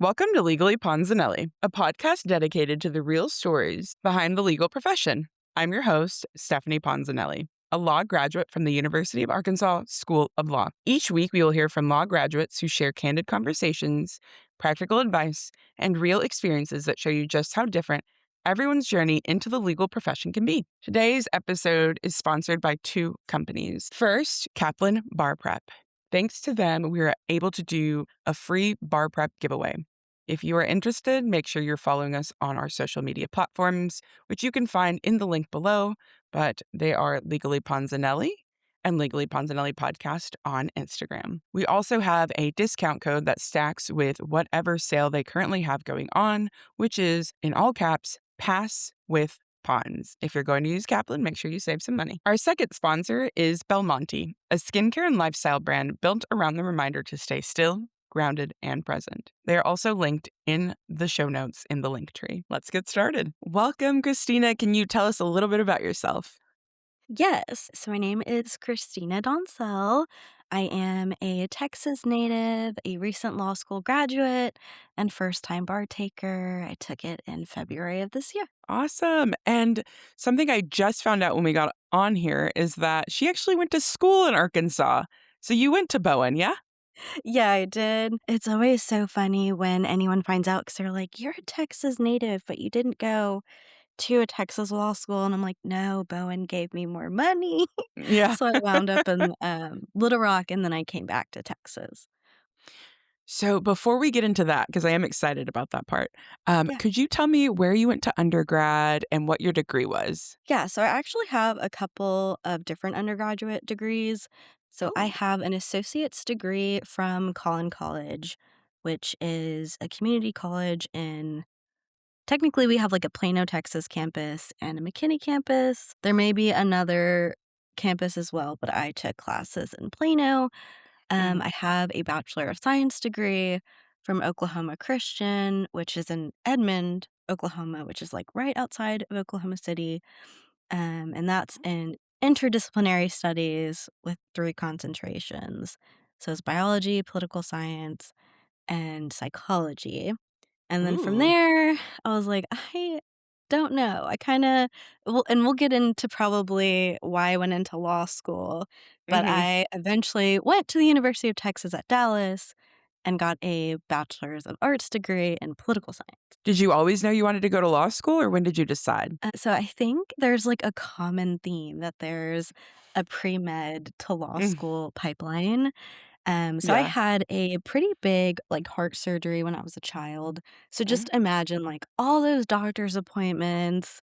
Welcome to Legally Ponzanelli, a podcast dedicated to the real stories behind the legal profession. I'm your host, Stephanie Ponzanelli, a law graduate from the University of Arkansas School of Law. Each week, we will hear from law graduates who share candid conversations, practical advice, and real experiences that show you just how different everyone's journey into the legal profession can be. Today's episode is sponsored by two companies. First, Kaplan Bar Prep. Thanks to them, we are able to do a free bar prep giveaway. If you are interested, make sure you're following us on our social media platforms, which you can find in the link below, but they are Legally Ponzanelli and Legally Ponzanelli Podcast on Instagram. We also have a discount code that stacks with whatever sale they currently have going on, which is, in all caps, Pass with Pons. If you're going to use Kaplan, make sure you save some money. Our second sponsor is Belmonte, a skincare and lifestyle brand built around the reminder to stay still, grounded, and present. They are also linked in the show notes in the link tree. Let's get started. Welcome, Christina. Can you tell us a little bit about yourself? Yes. So my name is Christina Doncell. I am a Texas native, a recent law school graduate, and first-time bar taker. I took it in February of this year. Awesome. And something I just found out when we got on here is that she actually went to school in Arkansas. So you went to Bowen, yeah? Yeah, I did. It's always so funny when anyone finds out because they're like, "You're a Texas native, but you didn't go to a Texas law school." And I'm like, "No, Bowen gave me more money." Yeah. So I wound up in Little Rock, and then I came back to Texas. So before we get into that, because I am excited about that part, Yeah. could you tell me where you went to undergrad and what your degree was? Yeah, so I actually have a couple of different undergraduate degrees. So I Oh. have an associate's degree from Collin College, which is a community college in technically we have like a Plano, Texas campus and a McKinney campus. There may be another campus as well, but I took classes in Plano. Mhm. I have a Bachelor of Science degree from Oklahoma Christian, which is in Edmond, Oklahoma, which is like right outside of Oklahoma City. And that's in interdisciplinary studies with 3 concentrations. So it's biology, political science, and psychology. And then from Ooh. there, I was like, I don't know. I kinda we'll get into probably why I went into law school, but Mhm. I eventually went to the University of Texas at Dallas and got a Bachelor's of Arts degree in political science. Did you always know you wanted to go to law school, or when did you decide? So I think there's, like, a common theme that there's a pre-med to law Mm, school pipeline. So I yeah. had a pretty big, like, heart surgery when I was a child. So Mm, just imagine, like, all those doctor's appointments,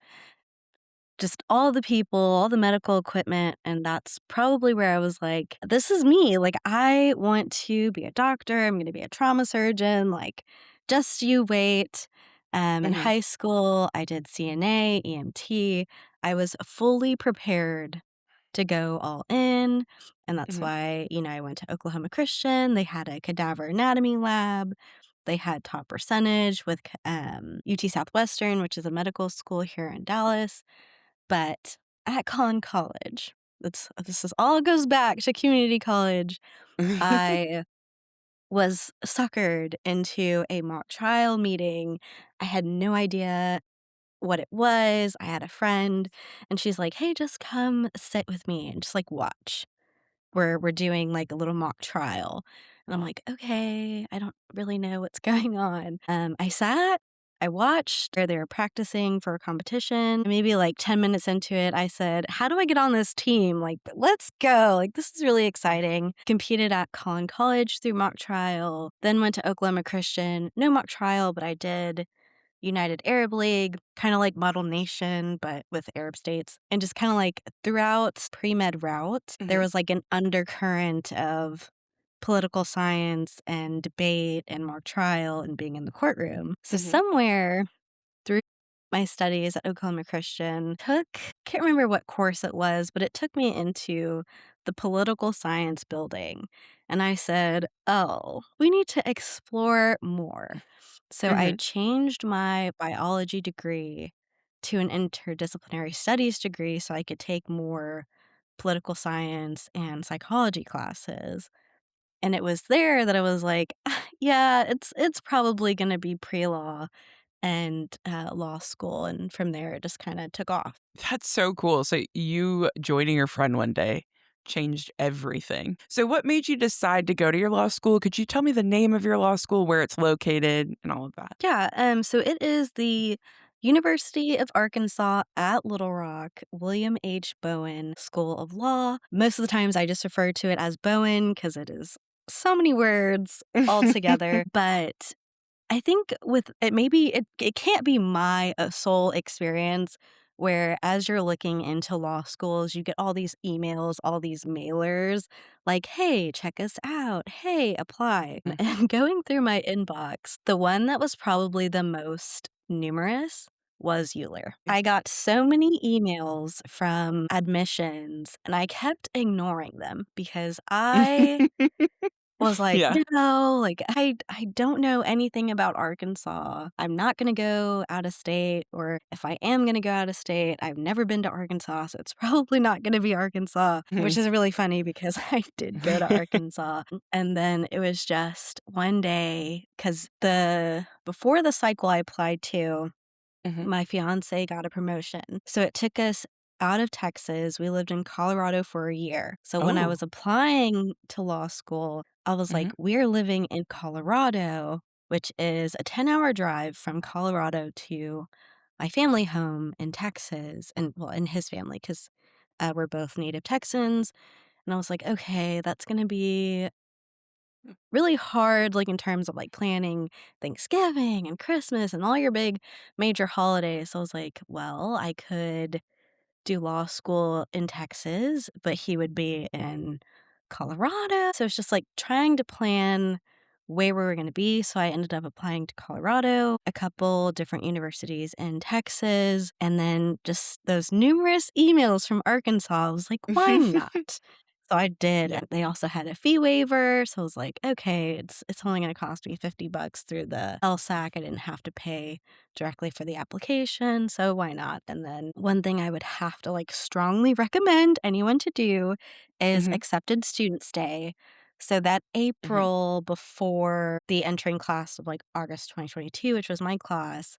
just all the people, all the medical equipment, and that's probably where I was like, "This is me, like, I want to be a doctor, I'm gonna be a trauma surgeon, like, just you wait." In mhm, high school, I did CNA, EMT. I was fully prepared to go all in, and that's mhm, why, I went to Oklahoma Christian. They had a cadaver anatomy lab. They had top percentage with UT Southwestern, which is a medical school here in Dallas. But at Collin College, this is all goes back to community college. I was suckered into a mock trial meeting. I had no idea what it was. I had a friend, and she's like, "Hey, just come sit with me and just, like, watch. We're doing, like, a little mock trial." And I'm like, "Okay, I don't really know what's going on." I sat, I watched where they were practicing for a competition. Maybe, like, 10 minutes into it, I said, "How do I get on this team? Like, let's go. Like, this is really exciting." Competed at Collin College through mock trial, then went to Oklahoma Christian. No mock trial, but I did United Arab League, kinda like Model Nation, but with Arab states, and just kinda like throughout pre-med route, there mhm, was like an undercurrent of political science and debate and mock trial and being in the courtroom. So mhm, somewhere through my studies at Oklahoma Christian, can't remember what course it was, but it took me into the political science building, and I said, "Oh, we need to explore more." So I mhm, changed my biology degree to an interdisciplinary studies degree so I could take more political science and psychology classes. And it was there that I was like, yeah, it's probably going to be pre-law and law school. And from there, it just kind of took off. That's so cool. So you joining your friend one day changed everything. So what made you decide to go to your law school? Could you tell me the name of your law school, where it's located, and all of that? Yeah, so it is the University of Arkansas at Little Rock, William H. Bowen School of Law. Most of the times I just refer to it as Bowen because it is so many words all together. But I think with it, maybe it can't be my sole experience where as you're looking into law schools, you get all these emails, all these mailers like, hey, check us out. Hey, apply. And going through my inbox, the one that was probably the most numerous was Euler. I got so many emails from admissions and I kept ignoring them because I was like, Yeah. "No, like, I don't know anything about Arkansas. I'm not gonna go out of state, or if I am gonna go out of state, I've never been to Arkansas, so it's probably not gonna be Arkansas," which is really funny because I did go to Arkansas, and then it was just one day because the before the cycle I applied to, Mhm. my fiancé got a promotion. So it took us out of Texas. We lived in Colorado for a year. So when I Oh. was applying to law school, I was like, Mhm. we're living in Colorado, which is a 10-hour drive from Colorado to my family home in Texas, and well, in his family, because we're both native Texans. And I was like, okay, that's going to be really hard, like, in terms of, like, planning Thanksgiving and Christmas and all your big major holidays. So I was like, well, I could do law school in Texas, but he would be in Colorado. So it's just like trying to plan where we were going to be. So I ended up applying to Colorado, a couple different universities in Texas, and then just those numerous emails from Arkansas. I was like, why not? So I did, Yeah. and they also had a fee waiver. So I was like, okay, it's only going to cost me $50 through the LSAC. I didn't have to pay directly for the application, so why not? And then one thing I would have to like strongly recommend anyone to do is Mhm. accepted student stay. So that Mhm. April before the entering class of like August 2022, which was my class,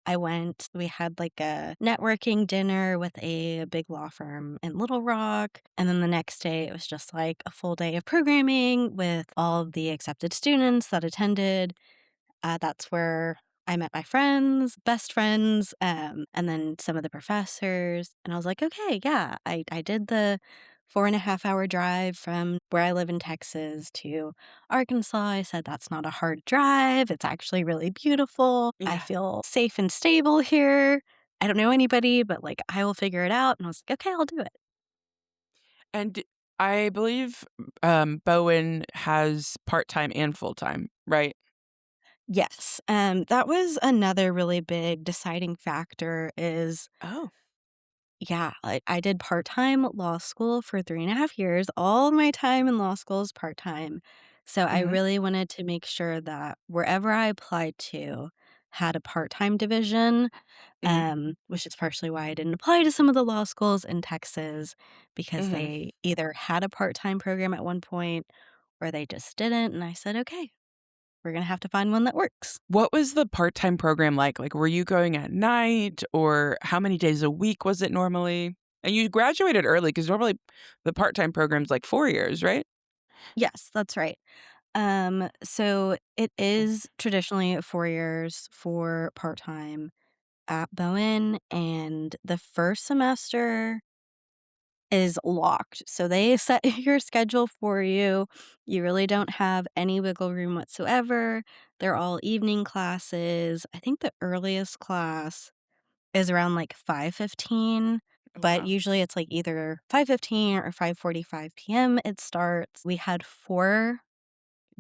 we had like a networking dinner with a big law firm in Little Rock. And then the next day, it was just like a full day of programming with all of the accepted students that attended. That's where I met my friends, best friends, and then some of the professors. And I was like, okay, yeah, I did the 4.5 hour drive from where I live in Texas to Arkansas. I said, that's not a hard drive. It's actually really beautiful. I Yeah. feel safe and stable here. I don't know anybody, but like I will figure it out. And I was like, okay, I'll do it. And I believe, Bowen has part-time and full-time, right? Yes. That was another really big deciding factor is Oh. yeah, I did part-time law school for 3.5 years. All of my time in law school is part-time. So I Mhm. really wanted to make sure that wherever I applied to had a part-time division, Mhm. which is partially why I didn't apply to some of the law schools in Texas because Mhm. they either had a part-time program at one point or they just didn't. And I said, okay, we're going to have to find one that works. What was the part-time program like? Like, were you going at night, or how many days a week was it normally? And you graduated early because normally the part-time program's like 4 years, right? Yes, that's right. So it Mm. is traditionally 4 years for part-time at Bowen, and the first semester is locked. So they set your schedule for you. You really don't have any wiggle room whatsoever. They're all evening classes. I think the earliest class is around like 5:15, Oh, but wow. usually it's like either 5:15 or 5:45 PM it starts. We had 4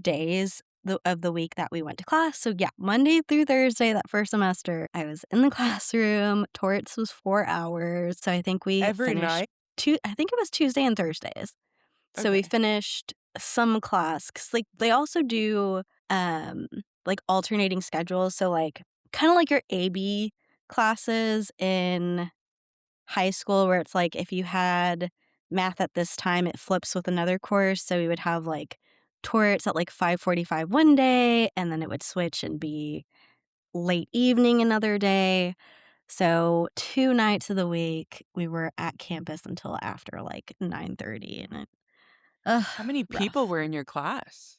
days of the week that we went to class. So yeah, Monday through Thursday that first semester, I was in the classroom. Torts was 4 hours. So I think we Every finished night? I think it was Tuesday and Thursdays. So we Okay. finished some class cuz like they also do um like alternating schedules. So like kind of like your AB classes in high school where it's like if you had math at this time, it flips with another course. So we would have like towards at like 5:45 one day, and then it would switch and be late evening another day. So 2 nights of the week, we were at campus until after, like, 9:30, and ugh, How many people rough. were in your class?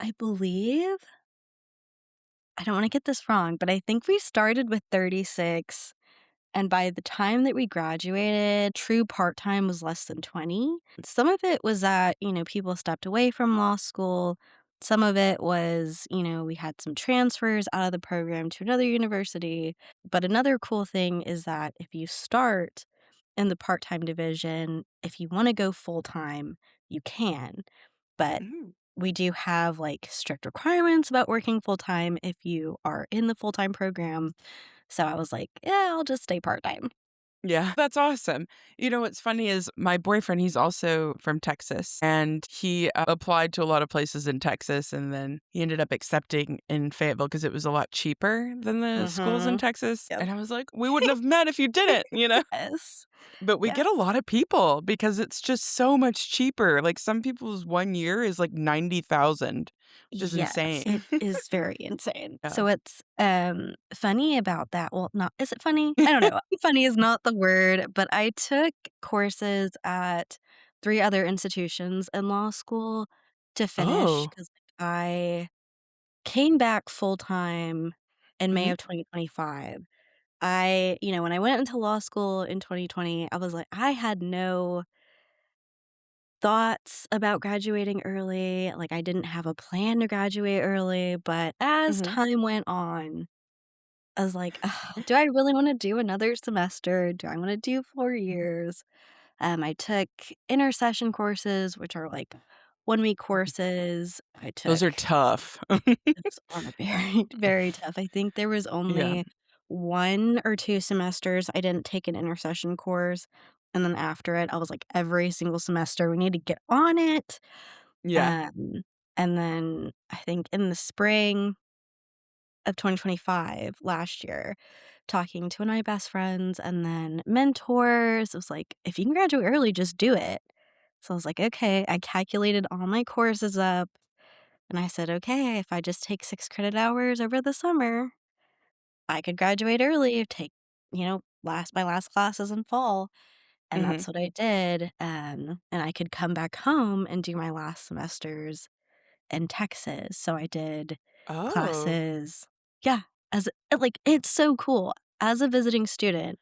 I believe I don't wanna get this wrong, but I think we started with 36, and by the time that we graduated, true part-time was less than 20. Some of it was that, people stepped away from law school. Some of it was, we had some transfers out of the program to another university. But another cool thing is that if you start in the part-time division, if you wanna go full-time, you can. But Mhm. we do have, like, strict requirements about working full-time if you are in the full-time program. So I was like, "Yeah, I'll just stay part-time." Yeah, that's awesome. You know, what's funny is my boyfriend, he's also from Texas, and he applied to a lot of places in Texas, and then he ended up accepting in Fayetteville because it was a lot cheaper than the schools in Mhm. Texas. Yep. And I was like, we wouldn't have met if you didn't. Yes. But we get a Yes. lot of people because it's just so much cheaper. Like some people's 1 year is like 90,000, which is Yes, insane. it is very insane. Yeah. So it's, funny about that well, not is it funny? I don't know. Funny is not the word, but I took courses at 3 other institutions in law school to finish Oh. because I came back full-time in May Mhm. of 2025. When I went into law school in 2020, I was like I had no thoughts about graduating early, like, I didn't have a plan to graduate early, but as Mhm. time went on, I was like, "Ugh, do I really wanna do another semester? Do I wanna do 4 years?" I took intercession courses, which are, like, one-week courses. I Those are took tough. It's are very, very tough. I think there was Yeah. only 1 or 2 semesters I didn't take an intercession course, and then after it, I was like, every single semester, we need to get on it. Yeah. Um, and then I think in the spring of 2025, last year, talking to one of my best friends and then mentors, it was like, "If you can graduate early, just do it." So I was like, "Okay." I calculated all my courses up, and I said, "Okay, if I just take 6 credit hours over the summer, I could graduate early, take, last my last classes in fall." And Mhm. that's what I did, and I could come back home and do my last semesters in Texas. So I did Oh. classes yeah, it's so cool. As a visiting student,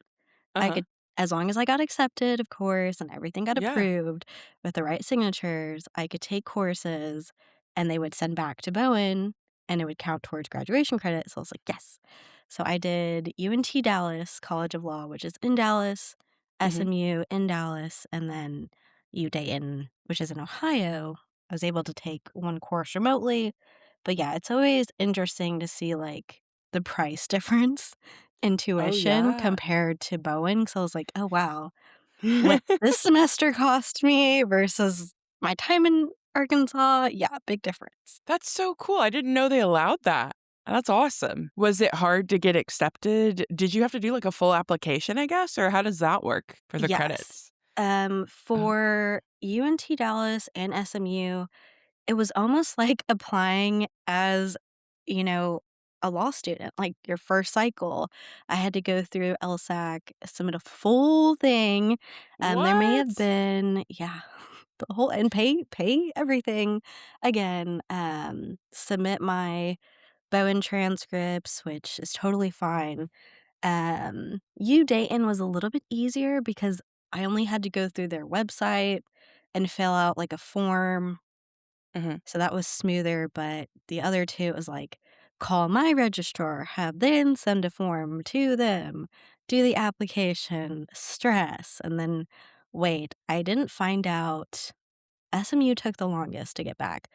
I Uh-huh. could as long as I got accepted, of course, and everything got Yeah. approved with the right signatures, I could take courses, and they would send back to Bowen, and it would count towards graduation credit, so I was like, "Yes." So I did UNT Dallas College of Law, which is in Dallas, Mhm. SMU in Dallas, and then U Dayton, which is in Ohio. I was able to take 1 course remotely, but yeah, it's always interesting to see, like, the price difference in Oh, tuition yeah. compared to Bowen, so I was like, "Oh, wow. What this semester cost me versus my time in Arkansas." Yeah, big difference. That's so cool. I didn't know they allowed that. That's awesome. Was it hard to get accepted? Did you have to do, like, a full application, I guess, or how does that work for the Yes. credits? Oh. For UNT Dallas and SMU, it was almost like applying as, you know, a law student, like your first cycle. I had to go through LSAC, submit a full thing. There may have What? been yeah, the whole and pay everything again, submit my Bowen transcripts, which is totally fine. U Dayton was a little bit easier because I only had to go through their website and fill out, like, a form, Mhm. so that was smoother, but the other 2, it was like, call my registrar, have them send a form to them, do the application, stress, and then wait. I didn't find out SMU took the longest to get back,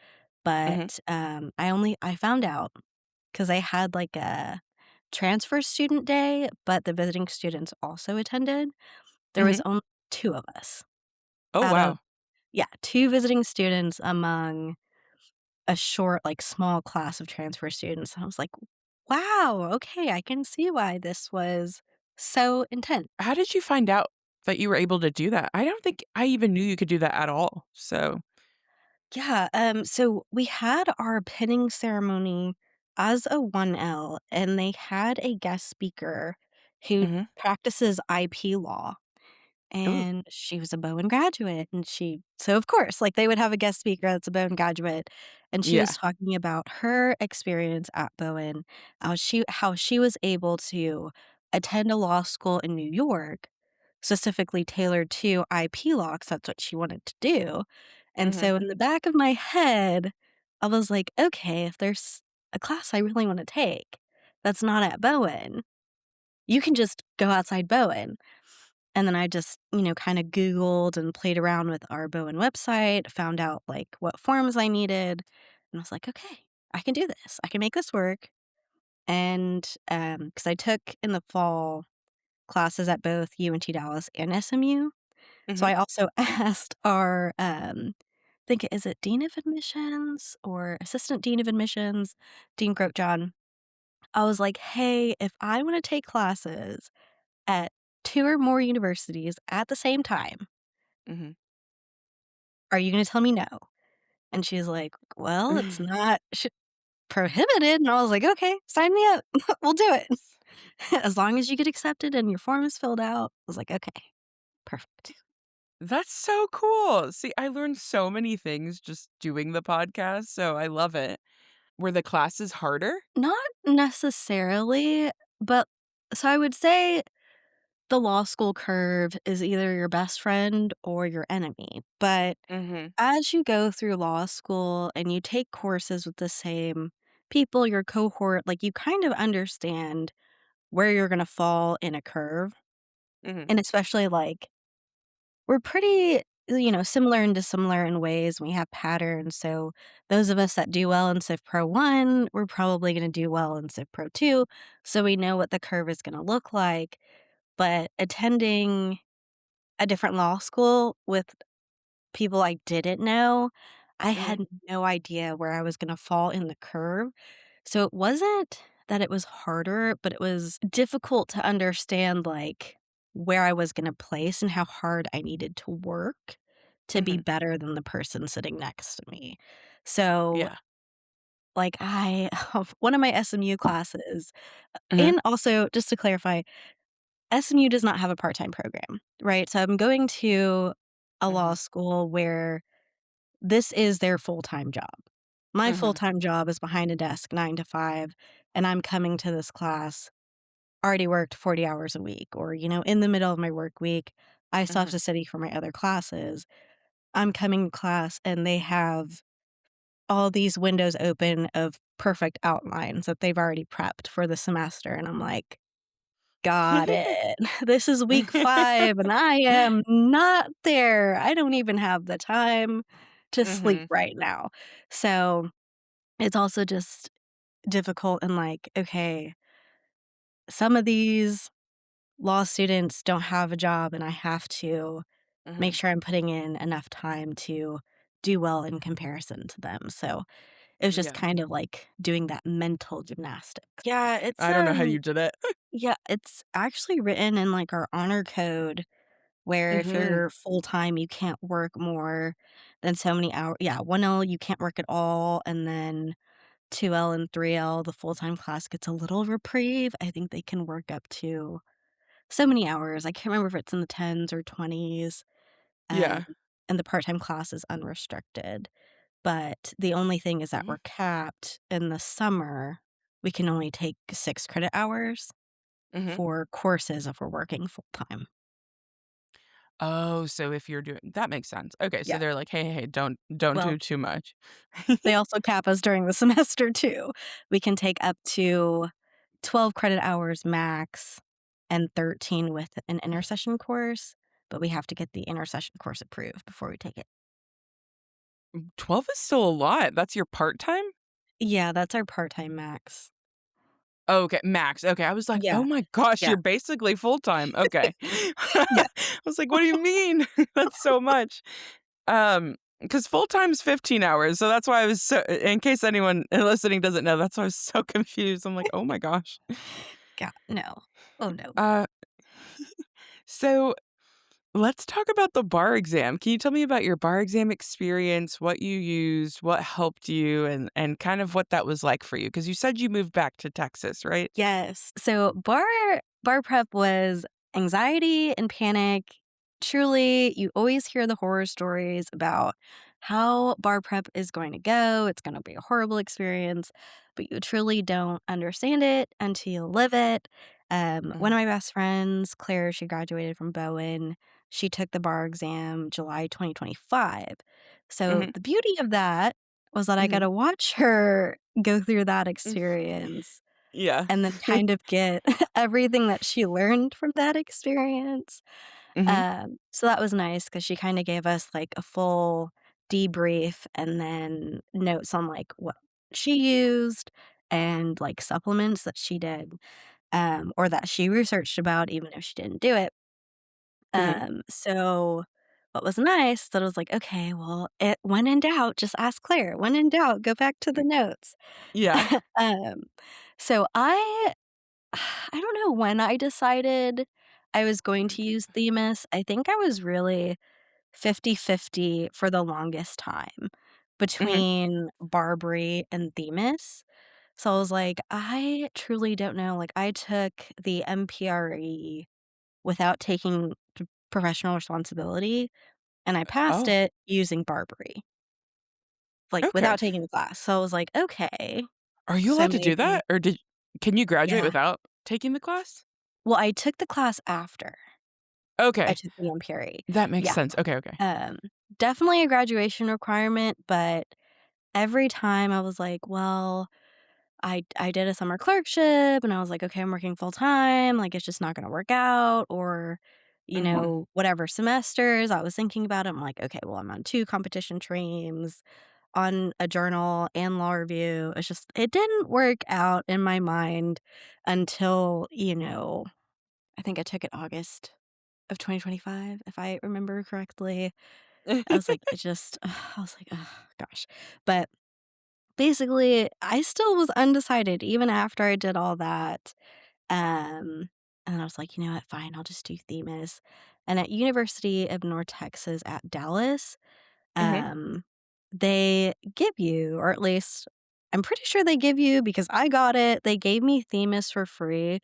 Mhm. but, I found out because I had, like, a transfer student day, but the visiting students also attended. There was Mhm. only 2 of us Oh, out of wow. yeah, 2 visiting students among a short, like, small class of transfer students. I was like, "Wow, okay, I can see why this was so intense." How did you find out that you were able to do that? I don't think I even knew you could do that at all, so Yeah, so we had our pinning ceremony as a 1L, and they had a guest speaker who Mhm. practices IP law. Ooh. And she was a Bowen graduate, and so of course, like, they would have a guest speaker that's a Bowen graduate, and she was Yeah. talking about her experience at Bowen, how she was able to attend a law school in New York, specifically tailored to IP law, 'cause that's what she wanted to do, and Mhm. so in the back of my head, I was like, "Okay, if there's a class I really wanna take that's not at Bowen, you can just go outside Bowen." And then I just, kinda Googled and played around with our Bowen website, found out, like, what forms I needed, and I was like, "Okay, I can do this. I can make this work." And, because I took in the fall classes at both UNT Dallas and SMU, so Mhm. I also asked our, think is it dean of admissions or assistant dean of admissions, Dean Grotejohn. I was like, "Hey, if I wanna take classes at 2 or more universities at the same time, Mhm. are you gonna tell me no?" And she's like, "Well, it's not prohibited." And I was like, "Okay, sign me up. We'll do it. As long as you get accepted and your form is filled out." I was like, "Okay, perfect." That's so cool. See, I learned so many things just doing the podcast, so I love it. Were the classes harder? Not necessarily, but so I would say the law school curve is either your best friend or your enemy. But Mhm. as you go through law school and you take courses with the same people, your cohort, like, you kind of understand where you're gonna fall in a curve. Mhm. And especially, like, we're pretty, similar and dissimilar in ways. We have patterns. So those of us that do well in Civ Pro 1, we're probably going to do well in Civ Pro 2. So we know what the curve is going to look like. But attending a different law school with people I didn't know, I Mhm. had no idea where I was going to fall in the curve. So it wasn't that it was harder, but it was difficult to understand, like, where I was gonna place and how hard I needed to work to be Mhm. better than the person sitting next to me. So, Yeah. like, I one of my SMU classes, Mhm. and also, just to clarify, SMU does not have a part-time program, right? So I'm going to a law Mhm. school where this is their full-time job. My Mhm. full-time job is behind a desk 9 to 5, and I'm coming to this class already worked 40 hours a week, or, in the middle of my work week, I still have Mhm. to study for my other classes. I'm coming to class and they have all these windows open of perfect outlines that they've already prepped for the semester, and I'm like, "Got it. This is week 5, and I am not there. I don't even have the time to sleep Mhm. right now." So, it's also just difficult and, like, okay, some of these law students don't have a job, and I have to make Mhm. sure I'm putting in enough time to do well in comparison to them. So, it was just Yeah. kind of like doing that mental gymnastics. Yeah, I don't know how you did it. it's actually written in, like, our honor code where if Mhm. you're full-time, you can't work more than so many hours. Yeah, 1L, you can't work at all, and then 2L and 3L, the full-time class gets a little reprieve. I think they can work up to so many hours. I can't remember if it's in the 10s or 20s, um, Yeah. and the part-time class is unrestricted. But the only thing is that Mhm. we're capped in the summer. We can only take 6 credit hours Mhm. for courses if we're working full-time. Oh, so if you're doing that makes sense. Okay, so Yeah. they're like, "Hey, hey, don't Well, do too much." they also cap us during the semester too. We can take up to 12 credit hours max and 13 with an intercession course, but we have to get the intercession course approved before we take it. 12 is still a lot. That's your part-time? Yeah, that's our part-time max. Okay, max. Okay, I was like, Yeah, "Oh my gosh, yeah, you're basically full-time." Okay. yeah. I was like, "What do you mean? That's so much." Because full-time's 15 hours, so that's why I was so in case anyone listening doesn't know, that's why I was so confused. I'm like, "Oh my gosh." Yeah, no. Oh, no. Uh, so Let's talk about the bar exam. Can you tell me about your bar exam experience, what you used, what helped you, and kind of what that was like for you? Because you said you moved back to Texas, right? Yes. So bar prep was anxiety and panic. Truly, you always hear the horror stories about how bar prep is going to go. It's going to be a horrible experience, but you truly don't understand it until you live it. One Mhm, of my best friends, Claire, she graduated from Bowen. She took the bar exam July 2025. So mhm, the beauty of that was that I got mhm. to watch her go through that experience Yeah. and then kind of get everything that she learned from that experience. Mhm, So that was nice because she kinda gave us, like, a full debrief and then notes on, like, what she used and, like, supplements that she did, or that she researched about even if she didn't do it. mhm. So what was nice that I was like, "Okay, well, when in doubt, just ask Claire. When in doubt, go back to the notes." Yeah. Um, so I don't know when I decided I was going to use Themis. I think I was really 50-50 for the longest time Mhm. between Barbary and Themis. So I was like, I truly don't know. Like, I took the MPRE without taking professional responsibility, and I passed Oh, it using Barbary, like, okay. without taking the class. So I was like, okay, Are you so allowed to do maybe, that? Or can you graduate yeah. without taking the class? Well, I took the class after I Okay. took the MPRE. That makes Yeah. sense. Okay, okay. Um, Definitely a graduation requirement, but every time I was like, well, I did a summer clerkship and I was like, okay, I'm working full time, like it's just not gonna work out, or Mhm. whatever semesters I was thinking about it, I'm like, okay, well, I'm on 2 competition streams, on a journal and law review. It's just it didn't work out in my mind until, I think I took it August of 2025, if I remember correctly. I was like, it just I was like, "Oh gosh." But, basically, I still was undecided even after I did all that, and I was like, "You know what? Fine, I'll just do Themis." And at University of North Texas at Dallas, Mhm. um, they give you, or at least I'm pretty sure they give you because I got it, they gave me Themis for free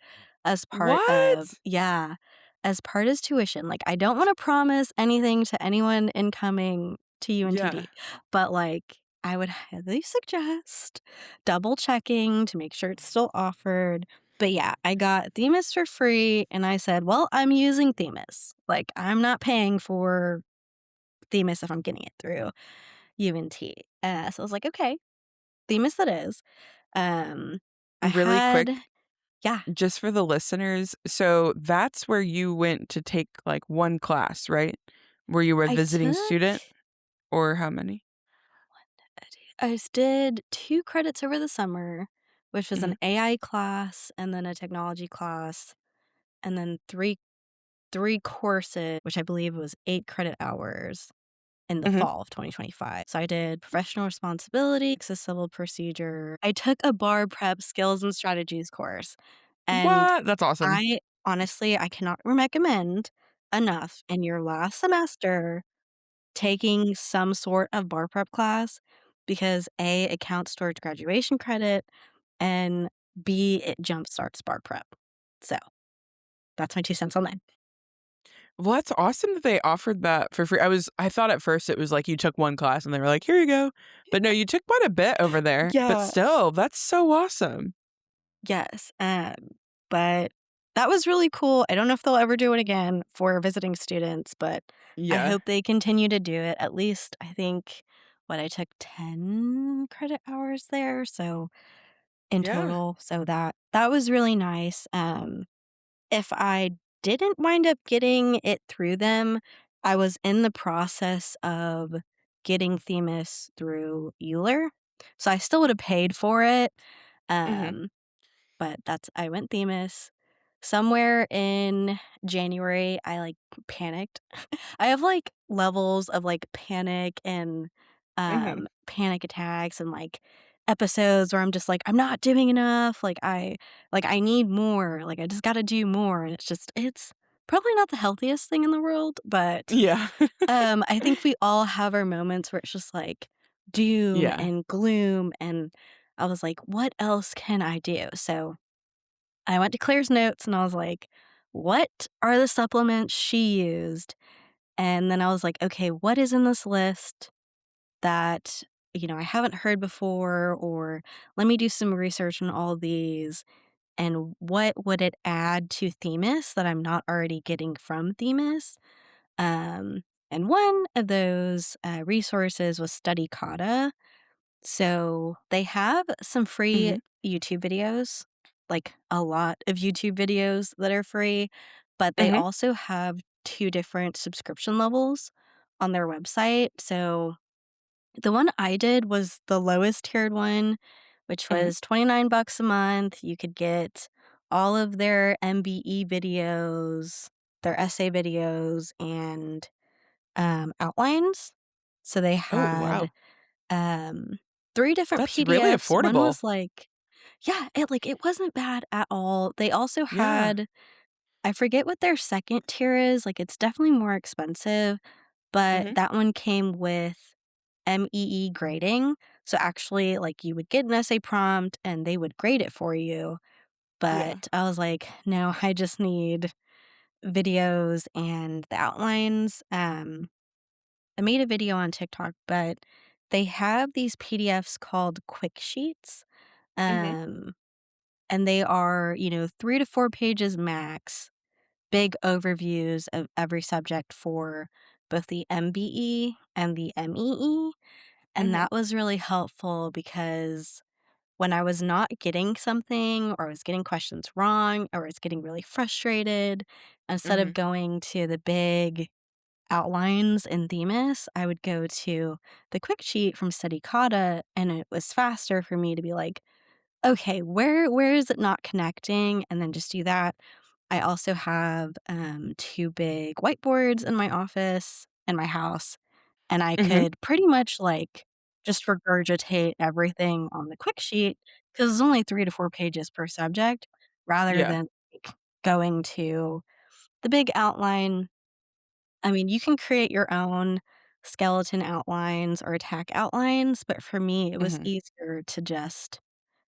as part of, What? yeah, as part as tuition. Like, I don't wanna promise anything to anyone incoming to Yeah. UNTD, but, like, I would highly suggest double checking to make sure it's still offered. But, yeah, I got Themis for free, and I said, "Well, I'm using Themis. Like, I'm not paying for Themis if I'm getting it through UNT." So I was like, "Okay, Themis that is." Um, I Really quick, had yeah, just for the listeners, so that's where you went to take, like, 1 class, right? Were you a I visiting took student, or how many? did 2 credits over the summer, which was an Mhm, AI class and then a technology class, and then 3 courses, which I believe was 8 credit hours in the mhm. fall of 2025. So I did professional responsibility, access civil procedure. I took a bar prep skills and strategies course, and What? That's awesome. I honestly, I cannot recommend enough in your last semester taking some sort of bar prep class because A, it counts towards graduation credit, and B, it jumpstarts bar prep. So that's my 2 cents on that. Well, that's awesome that they offered that for free. I thought at first it was like you took 1 class and they were like, "Here you go." But no, you took quite a bit over there, but Yeah. still, that's so awesome. Yes, but that was really cool. I don't know if they'll ever do it again for visiting students, but I Yeah. hope they continue to do it. At least I think I took 10 credit hours there, so in Yeah. total, so that was really nice. If I didn't wind up getting it through them, I was in the process of getting Themis through Euler, so I still would have paid for it. Mhm. Um but that's I went Themis. Somewhere in January, I, like, panicked. I have, like, levels of, like, panic and, Mhm. panic attacks and, like, episodes where I'm just like, "I'm not doing enough." Like, I need more. Like, I just gotta do more, and it's Probably not the healthiest thing in the world, but, Yeah. I think we all have our moments where it's just, like, doom Yeah. and gloom, and I was like, "What else can I do?" So, I went to Claire's notes, and I was like, "What are the supplements she used?" And then I was like, "Okay, what is in this list that, I haven't heard before, or let me do some research on all these, and what would it add to Themis that I'm not already getting from Themis?" Um, and one of those resources was Study Kata. So they have some free Mhm. YouTube videos, like a lot of YouTube videos that are free, but they Mhm. also have two different subscription levels on their website. So the one I did was the lowest tiered one, which Mhm. was 29 bucks a month. You could get all of their MBE videos, their essay videos, and outlines. So they Oh, had wow. um, 3 different That's really PDFs. One affordable. was like, yeah, it wasn't bad at all. They also Yeah. had, I forget what their second tier is, like, it's definitely more expensive, but Mhm. that one came with MEE grading. So actually, like, you would get an essay prompt and they would grade it for you. Yeah. But I was like, no, I just need videos and the outlines. I made a video on TikTok, but they have these PDFs called quick sheets. Mhm. Um, and they are, 3 to 4 pages max, big overviews of every subject for both the MBE and the MEE. And Mhm. that was really helpful because when I was not getting something, or I was getting questions wrong, or I was getting really frustrated, instead of Mhm. going to the big outlines in Themis, I would go to the quick sheet from Study Kata, and it was faster for me to be like, okay, where is it not connecting? And then just do that. I also have 2 big whiteboards in my office in my house, and I Mhm. could pretty much like just regurgitate everything on the quick sheet because it's only 3 to 4 pages per subject, rather Yeah. than like going to the big outline. I mean, you can create your own skeleton outlines or attack outlines, but for me, it was Mhm. easier to just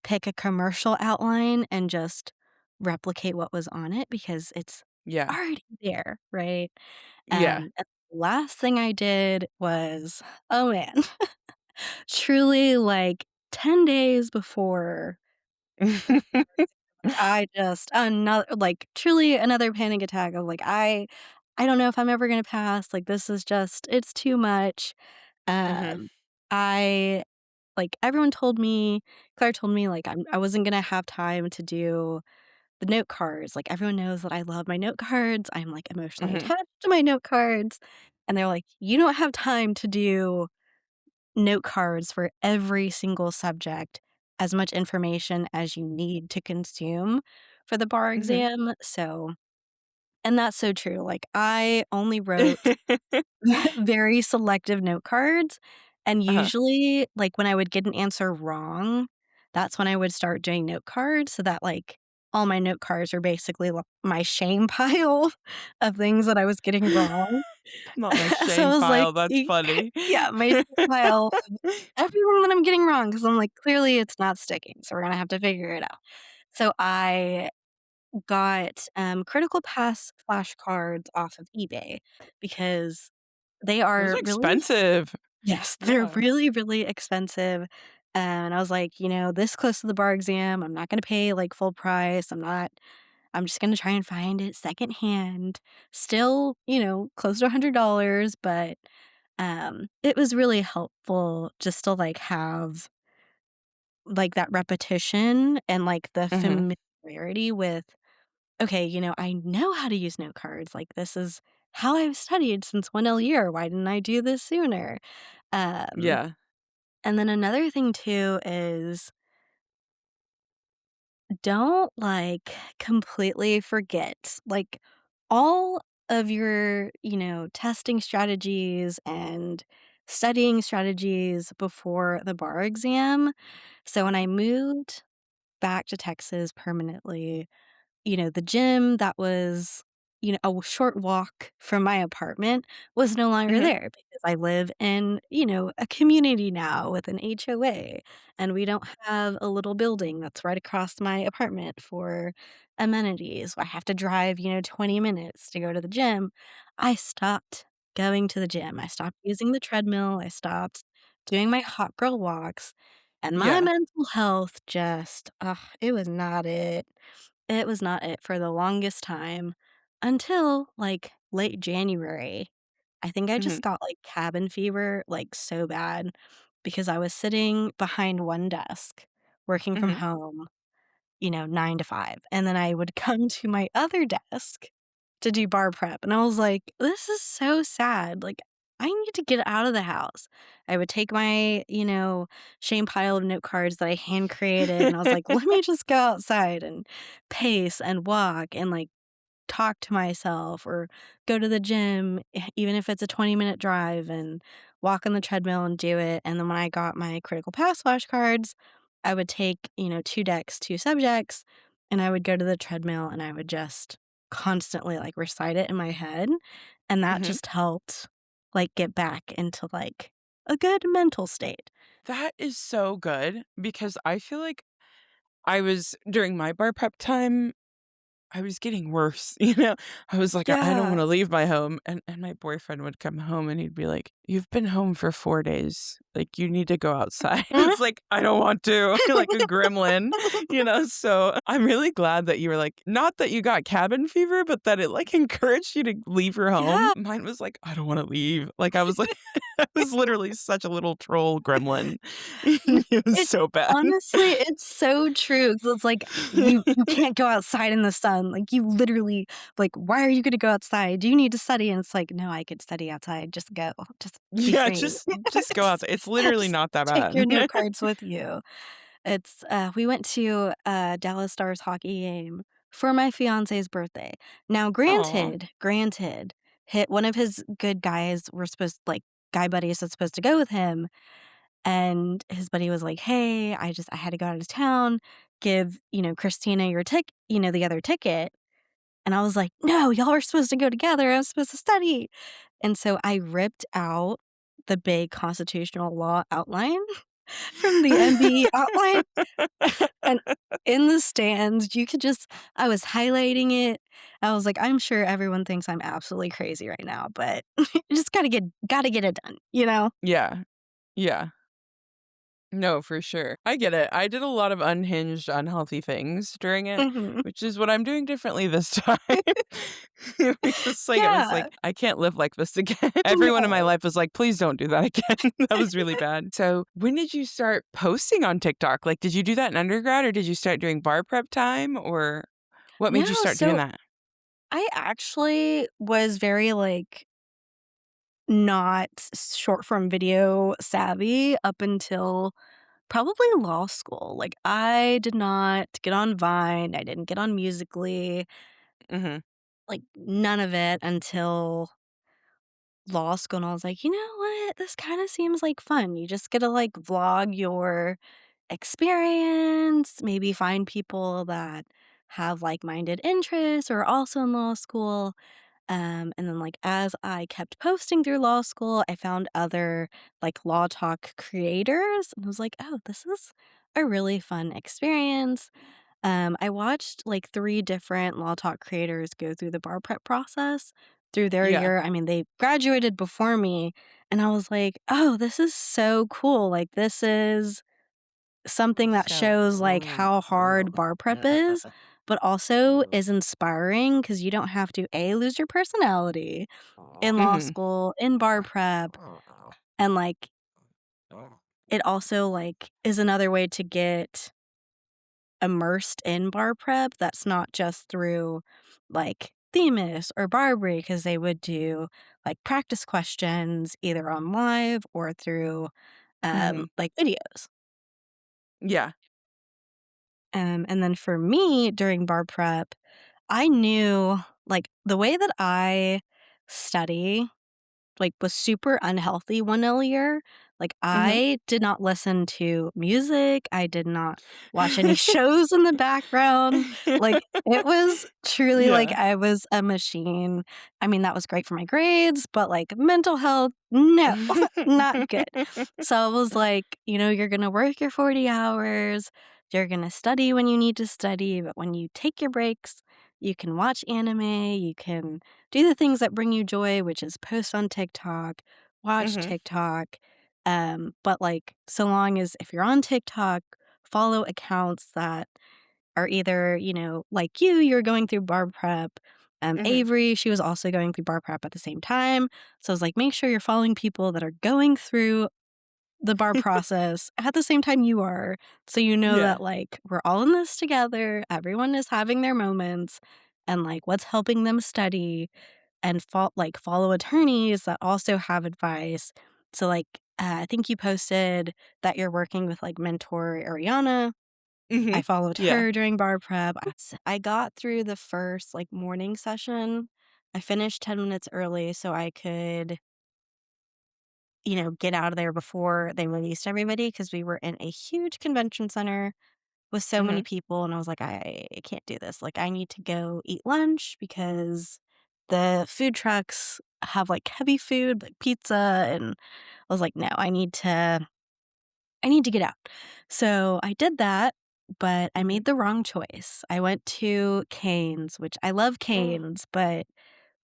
pick a commercial outline and just replicate what was on it because it's Yeah. already there, right? Yeah. And the last thing I did was, oh man, truly like 10 days before, like I just another like truly another panic attack of like I don't know if I'm ever gonna pass. Like this is just it's too much. Mhm. Um I like everyone told me, Claire told me like I wasn't gonna have time to do the note cards. Like everyone knows that I love my note cards. I'm like emotionally Mhm. attached to my note cards. And they're like, you don't have time to do note cards for every single subject, as much information as you need to consume for the bar Mhm. exam. So, and that's so true. Like I only wrote very selective note cards, and Uh-huh. usually, like, when I would get an answer wrong, that's when I would start doing note cards so that, like, all my note cards are basically my shame pile of things that I was getting wrong. Not my So I shame was like, pile, that's funny. yeah, my shame pile of everything that I'm getting wrong because 'cause I'm like, "Clearly it's not sticking, so we're gonna have to figure it out." So I got, critical pass flashcards off of eBay because they Those are are really expensive. yes, they're Yeah. really, really expensive, and I was like, this close to the bar exam, I'm not gonna pay, like, full price, I'm just gonna try and find it secondhand. Still, close to $100, but, it was really helpful just to, like, have, like, that repetition and, like, the Mhm. familiarity with, "Okay, I know how to use note cards, like, this is how I've studied since 1L year, why didn't I do this sooner?" Um Yeah. And then another thing too is don't like completely forget like all of your, testing strategies and studying strategies before the bar exam. So when I moved back to Texas permanently, the gym that was a short walk from my apartment was no longer Mhm. there because I live in, a community now with an HOA, and we don't have a little building that's right across my apartment for amenities. I have to drive, 20 minutes to go to the gym. I stopped going to the gym. I stopped using the treadmill. I stopped doing my hot girl walks, and my Yeah. mental health just, ugh, it was not it. It was not it for the longest time until, like, late January. I think I Mhm. just got, like, cabin fever, like, so bad because I was sitting behind one desk working from Mhm. home, 9 to 5, and then I would come to my other desk to do bar prep, and I was like, "This is so sad, like, I need to get out of the house." I would take my, shame pile of note cards that I hand created, and I was like, "Let me just go outside and pace and walk and, like, talk to myself or go to the gym, even if it's a 20-minute drive and walk on the treadmill and do it." And then when I got my critical pass flashcards, I would take, 2 decks, 2 subjects, and I would go to the treadmill and I would just constantly like recite it in my head. And that Mhm. just helped like get back into like a good mental state. That is so good because I feel like I was during my bar prep time, I was getting worse, you know? I was like, I don't Yeah. wanna leave my home," and my boyfriend would come home and he'd be like, "You've been home for 4 days, like, you need to go outside." It's like, "I don't want to," like a gremlin, So, I'm really glad that you were like not that you got cabin fever, but that it, like, encouraged you to leave your home. Yeah. Mine was like, "I don't wanna leave." Like, I was like I was literally such a little troll gremlin. It was It's so bad. honestly, it's so true 'cause it's like you can't go outside in the sun, like, you literally like, "Why are you gonna go outside? Do you need to study?" And it's like, "No, I could study outside, just go, just be Yeah, free." just go Just outside. It's literally just not that take bad. your note cards with you. We went to a Dallas Stars hockey game for my fiance's birthday. Now, Aw. granted, hit one of his good guys were supposed like, guy buddies that's supposed to go with him, and his buddy was like, "Hey, I had to go out of town. Give, Christina the other ticket." And I was like, "No, y'all are supposed to go together. I'm supposed to study." And so I ripped out the big constitutional law outline from the MBE outline, and in the stands, you could just I was highlighting it. I was like, "I'm sure everyone thinks I'm absolutely crazy right now, but you just gotta get it done, you know?" Yeah. Yeah. No, for sure. I get it. I did a lot of unhinged, unhealthy things during it, Mhm. which is what I'm doing differently this time. Because, like, it was Yeah. like, I can't live like this again. Everyone in my No. life was like, "Please don't do that again." That was really bad. So, when did you start posting on TikTok? Like, did you do that in undergrad, or did you start doing bar prep time, or what made you No, start doing so that? I actually was very, like, not short form video savvy up until probably law school. Like, I did not get on Vine, I didn't get on Musical.ly, Mhm. like, none of it until law school, and I was like, "You know what? This kinda seems like fun." You just get to, like, vlog your experience, maybe find people that have like-minded interests or are also in law school. And then, like, as I kept posting through law school, I found other, like, law talk creators, and I was like, "Oh, this is a really fun experience." I watched, like, 3 different law talk creators go through the bar prep process through their Yeah. year. I mean, they graduated before me, and I was like, "Oh, this is so cool." Like, this is something that shows, like, how hard bar prep is, but also is inspiring because you don't have to, A, lose your personality in law Mhm. school, in bar prep, and, like, it also, like, is another way to get immersed in bar prep that's not just through, like, Themis or Barbary, because they would do, like, practice questions either on live or through, Mhm. like, videos. Yeah. And then for me, during bar prep, I knew, like, the way that I study, like, was super unhealthy 1 L year, Like, Mhm. I did not listen to music, I did not watch any shows in the background, like, it was truly like Yeah. I was a machine. I mean, that was great for my grades, but, like, mental health, no, not good. So, it was like, you're gonna work your 40 hours, you're gonna study when you need to study, but when you take your breaks, you can watch anime, you can do the things that bring you joy, which is post on TikTok, watch Mhm. TikTok, but, like, so long as if you're on TikTok, follow accounts that are either, like you're going through bar prep. Mhm. Avery, she was also going through bar prep at the same time. So I was like, make sure you're following people that are going through the bar process at the same time you are. So you know Yeah. that, like, we're all in this together. Everyone is having their moments and, like, what's helping them study and follow attorneys that also have advice. So, like, I think you posted that you're working with, like, mentor Ariana. I Mhm. followed Yeah. her during bar prep. I got through the first, like, morning session. I finished 10 minutes early so I could, get out of there before they released everybody because we were in a huge convention center with so many Mhm. people, and I was like, "I can't do this, like, I need to go eat lunch because the food trucks have, like, heavy food, like pizza," and I was like, "No, I need to get out." So, I did that, but I Mhm. made the wrong choice. I went to Cane's, which I love Oh. Cane's, but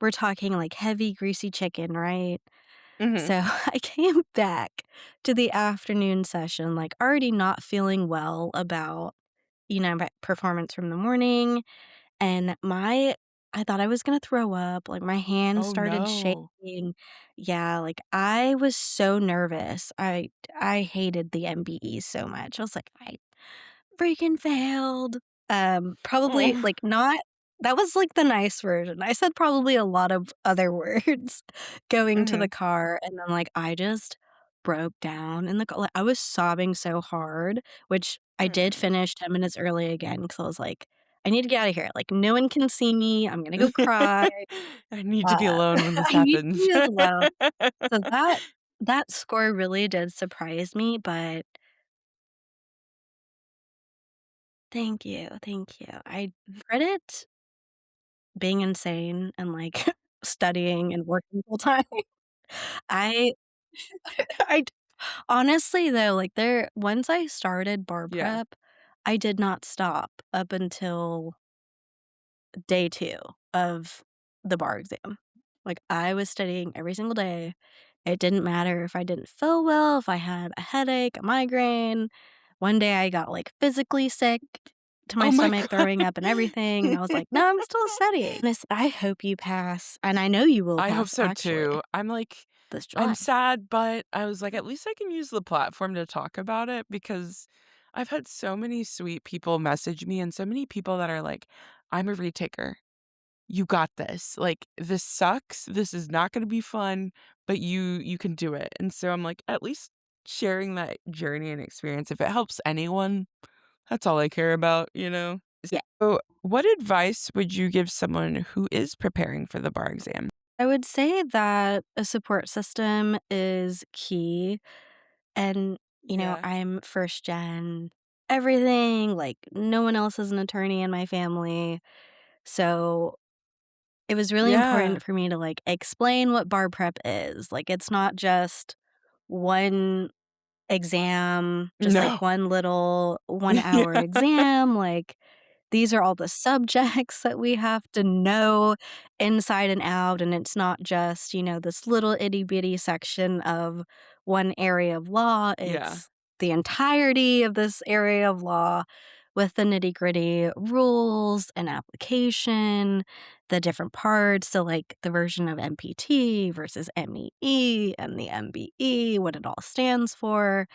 we're talking, like, heavy, greasy chicken, right? Mhm. So I came back to the afternoon session, like, already not feeling well about, my performance from the morning, and I thought I was gonna throw up, like, my hands Oh, started no. shaking. Yeah, like, I was so nervous. I hated the MBE so much. I was like, "I freaking failed." Probably, Oh. like, not that was, like, the nice version. I said probably a lot of other words going to the Mhm. car, and then, like, I just broke down in the car. Like, I was sobbing so hard, which I did Mm. finish 10 minutes early again because I was like, "I need to get out of here, like, no one can see me, I'm gonna go cry, I need to be uh, alone when this I need to happens. be alone." So that score really did surprise me, but thank you, thank you. I credit being insane and, like, studying and working full time. I I honestly, though, like, once I started bar Yeah. prep, I did not stop up until day 2 of the bar exam. Like, I was studying every single day. It didn't matter if I didn't feel well, if I had a headache, a migraine. One day I got, like, physically sick to my Oh my stomach, god. throwing up and everything, and I was like, "No, I'm still studying." I hope you pass, and I know you will I hope pass, so actually, too. this I'm July. sad, but I was like, at least I can use the platform to talk about it because I've had so many sweet people message me and so many people that are like, I'm a retaker. You got this. Like, this sucks. This is not gonna be fun, but you can do it. And so I'm like, at least sharing that journey and experience, if it helps anyone, that's all I care about? Yeah. So, what advice would you give someone who is preparing for the bar exam? I would say that a support system is key, and, Yeah. I'm first gen everything, like, no one else is an attorney in my family, so it was really Yeah. important for me to, like, explain what bar prep is. Like, it's not just one exam, just, like, No. one little one-hour Yeah. exam, like, these are all the subjects that we have to know inside and out, and it's not just, this little itty-bitty section of one area of law, Yeah. it's the entirety of this area of law with the nitty-gritty rules and application, the different parts, so, like, the version of MPT versus MEE and the MBE, what it all stands for,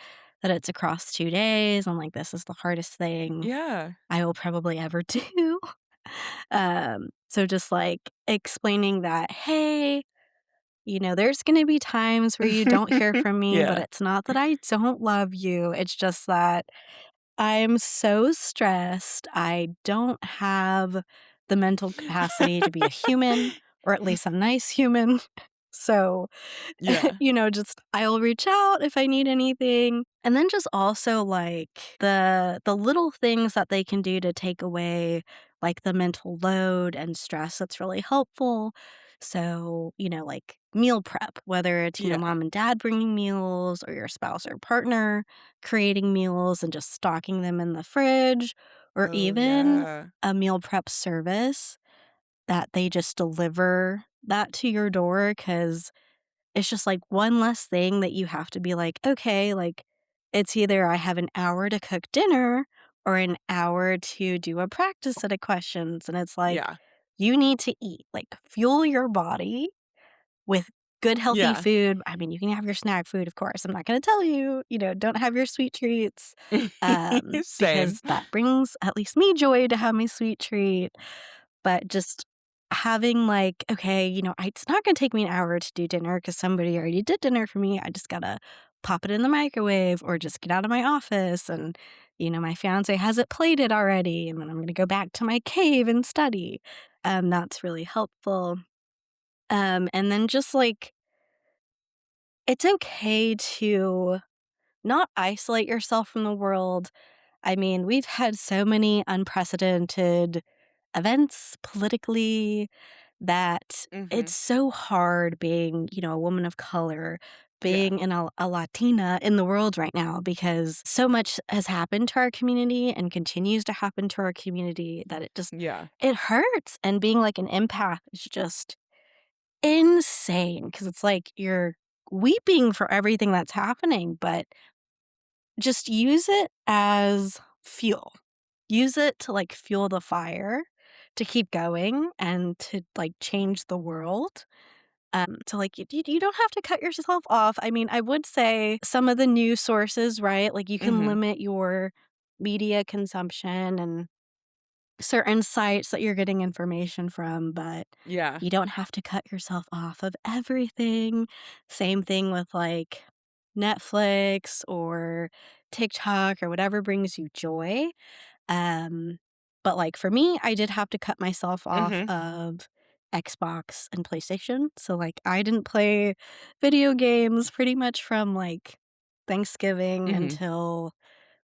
that it's across 2 days. I'm like, "This is the hardest thing Yeah. I will probably ever do." So just, like, explaining that, "Hey, there's gonna be times where you don't hear from me, but Yeah. it's not that I don't love you, it's just that I'm so stressed, I don't have the mental capacity to be a human, or at least a nice human." So, Yeah. just I'll reach out if I need anything. And then just also like the little things that they can do to take away like the mental load and stress that's really helpful. So, like meal prep, whether it's, Yeah. mom and dad bringing meals or your spouse or partner creating meals and just stocking them in the fridge, or Oh, even yeah. a meal prep service that they just deliver that to your door, because it's just like one less thing that you have to be like, okay, like it's either I have an hour to cook dinner or an hour to do a practice set of questions. And it's like, Yeah. you need to eat, like fuel your body with good, healthy Yeah. food. I mean, you can have your snack food, of course. I'm not going to tell you, don't have your sweet treats, Same. because that brings at least me joy to have my sweet treat. But just having like, okay, it's not gonna take me an hour to do dinner because somebody already did dinner for me. I just gotta pop it in the microwave or just get out of my office and, my fiance has it plated already, and then I'm gonna go back to my cave and study. That's really helpful. And then just like it's okay to not isolate yourself from the world. I mean, we've had so many unprecedented events politically that it's Mhm. so hard being, a woman of color, Yeah. being a Latina in the world right now, because so much has happened to our community and continues to happen to our community that Yeah. it hurts. And being like an empath is just insane because it's like you're weeping for everything that's happening, but just use it as fuel. Use it to, like, fuel the fire, to keep going, and to, like, change the world. So, like, you don't have to cut yourself off. I mean, I would say some of the news sources, right? Like, you can Mhm. limit your media consumption and certain sites that you're getting information from, but Yeah. you don't have to cut yourself off of everything. Same thing with like Netflix or TikTok or whatever brings you joy. Um, but like for me, I did have to cut myself off Mhm. of Xbox and PlayStation. So like I didn't play video games pretty much from like Thanksgiving Mhm. until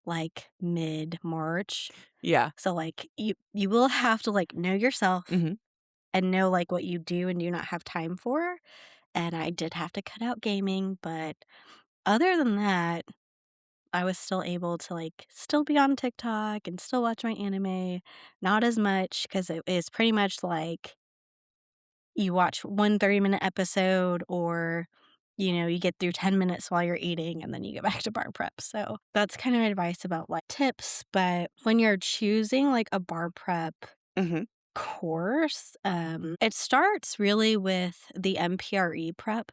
like mid March. Yeah. So, like, you will have to, like, know yourself Mhm. and know, like, what you do and do not have time for, and I did have to cut out gaming, but other than that, I was still able to, like, still be on TikTok and still watch my anime, not as much because it is pretty much like you watch one 30-minute episode or, you get through 10 minutes while you're eating and then you go back to bar prep. So that's kind of advice about like tips. But when you're choosing like a bar prep Mhm. course, it starts really with the MPRE prep.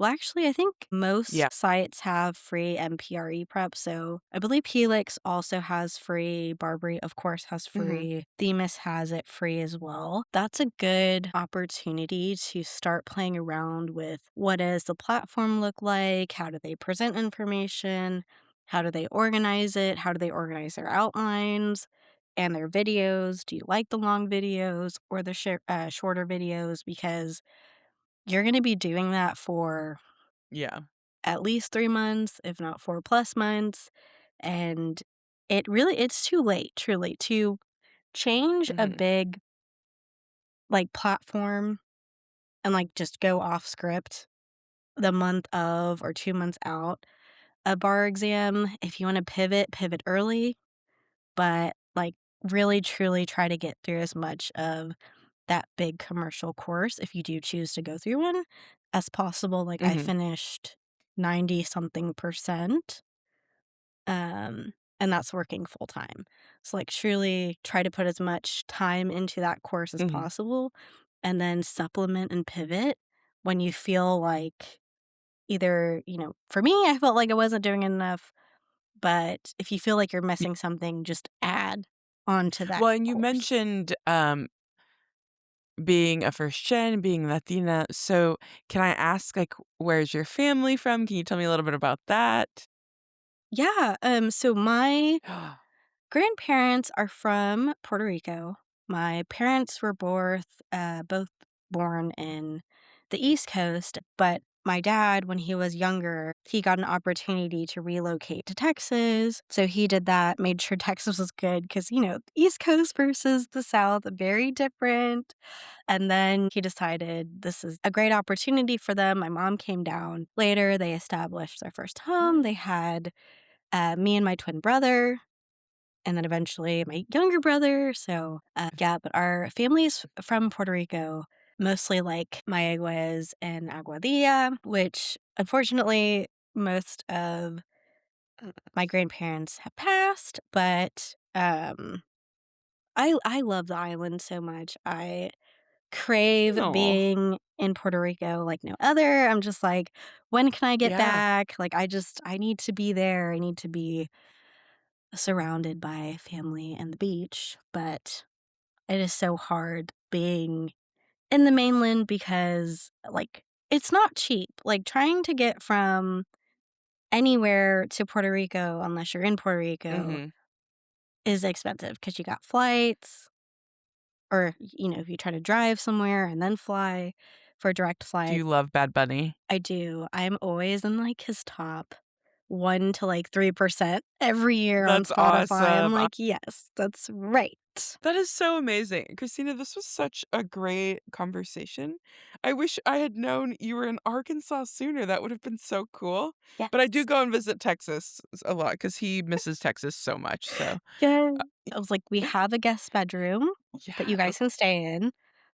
Actually, I think Yeah. most sites have free MPRE prep. So I believe Helix also has free. Barbary, of course, has Mhm. free. Themis has it free as well. That's a good opportunity to start playing around with what does the platform look like? How do they present information? How do they organize it? How do they organize their outlines and their videos? Do you like the long videos or the shorter videos? Because you're gonna be doing that for Yeah. at least 3 months, if not 4 plus months, and it's too late, truly, to change a Mhm. big, like, platform and, like, just go off script the month of or 2 months out a bar exam. If you wanna pivot, pivot early, but, like, really truly try to get through as much of that big commercial course, if you do choose to go through one, as possible. Like, I Mhm. finished 90 something percent, um, and that's working full time. So, like, truly try to put as much time into that course as Mhm. possible and then supplement and pivot when you feel like either, for me, I felt like I wasn't doing enough, but if you feel like you're Y missing something, just add onto that Well, and you course. mentioned, being a first gen, being Latina, so can I ask, like, where's your family from? Can you tell me a little bit about that? Yeah, so my grandparents are from Puerto Rico. My parents were both born in the East Coast, but my dad, when he was younger, he got an opportunity to relocate to Texas. So he did that, made sure Texas was good because, East Coast versus the South, very different. And then he decided this is a great opportunity for them. My mom came down later. They established their first home. They had me and my twin brother, and then eventually my younger brother. So, yeah, but our family is from Puerto Rico, mostly like Mayaguez and Aguadilla, which unfortunately most of my grandparents have passed, but I love the island so much. I crave No. being in Puerto Rico like no other. I'm just like, when can I get Yeah. back? Like I need to be there. I need to be surrounded by family and the beach, but it is so hard being in the mainland because, like, it's not cheap. Like, trying to get from anywhere to Puerto Rico, unless you're in Puerto Rico, Hmm. is expensive because you got flights, or, if you try to drive somewhere and then fly for a direct Do flight. you love Bad Bunny? I do. I'm always in, like, his top 1 to, like, 3% every year on That's Spotify. I'm awesome. like, "Yes, that's right." That is so amazing. Christina, this was such a great conversation. I wish I had known you were in Arkansas sooner. That would have been so cool. But I do Yes. go and visit Texas a lot because he misses Texas so much. So, Yeah. uh, I was like, "We have a guest bedroom that you yeah. guys can stay in,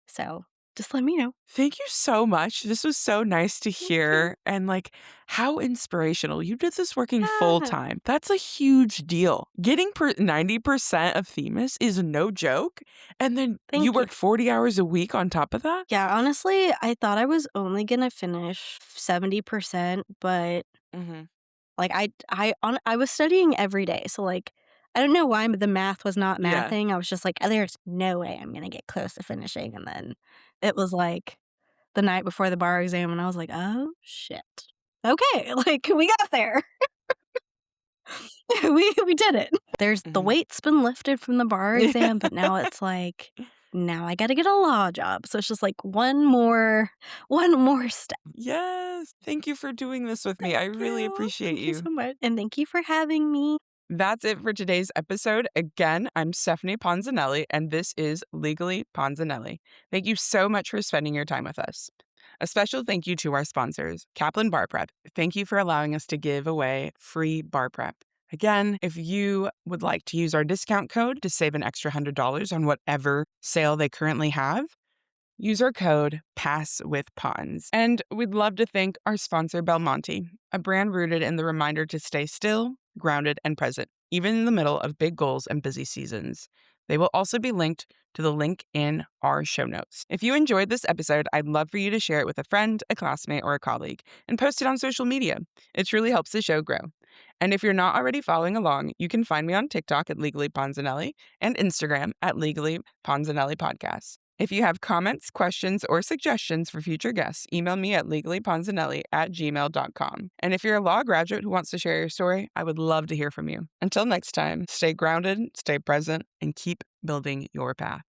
so just let me know." Thank you so much. This was so nice to Thank you. hear and like how inspirational. You did this working full Yeah. time. That's a huge deal. Getting 90% of Themis is no joke. And then you Thank you. worked 40 hours a week on top of that? Yeah, honestly, I thought I was only gonna finish 70%, but, Mhm. like, I was studying every day, so, like, I don't know why the math was not Yeah. mathing. I was just like, "There's no way I'm gonna get close to finishing," and then it was, like, the night before the bar exam, and I was like, "Oh, shit. Okay, like, we got there." We did it. There's the Mhm. weight's been lifted from the bar exam, but now it's like, now I gotta get a law job. So it's just like one more step. Yes. Thank you for doing this with me. Thank I really you. appreciate Thank you you. so much. And thank you for having me. That's it for today's episode. Again, I'm Stephanie Ponzanelli, and this is Legally Ponzanelli. Thank you so much for spending your time with us. A special thank you to our sponsors, Kaplan Bar Prep. Thank you for allowing us to give away free bar prep. Again, if you would like to use our discount code to save an extra $100 on whatever sale they currently have, use our code PASSWITHPONS. And we'd love to thank our sponsor, Belmonte, a brand rooted in the reminder to stay still, grounded, and present, even in the middle of big goals and busy seasons. They will also be linked to the link in our show notes. If you enjoyed this episode, I'd love for you to share it with a friend, a classmate, or a colleague, and post it on social media. It truly helps the show grow. And if you're not already following along, you can find me on TikTok at Legally Ponzanelli and Instagram at Legally Ponzanelli Podcast. If you have comments, questions, or suggestions for future guests, email me at legallyponzanelli@gmail.com. And if you're a law graduate who wants to share your story, I would love to hear from you. Until next time, stay grounded, stay present, and keep building your path.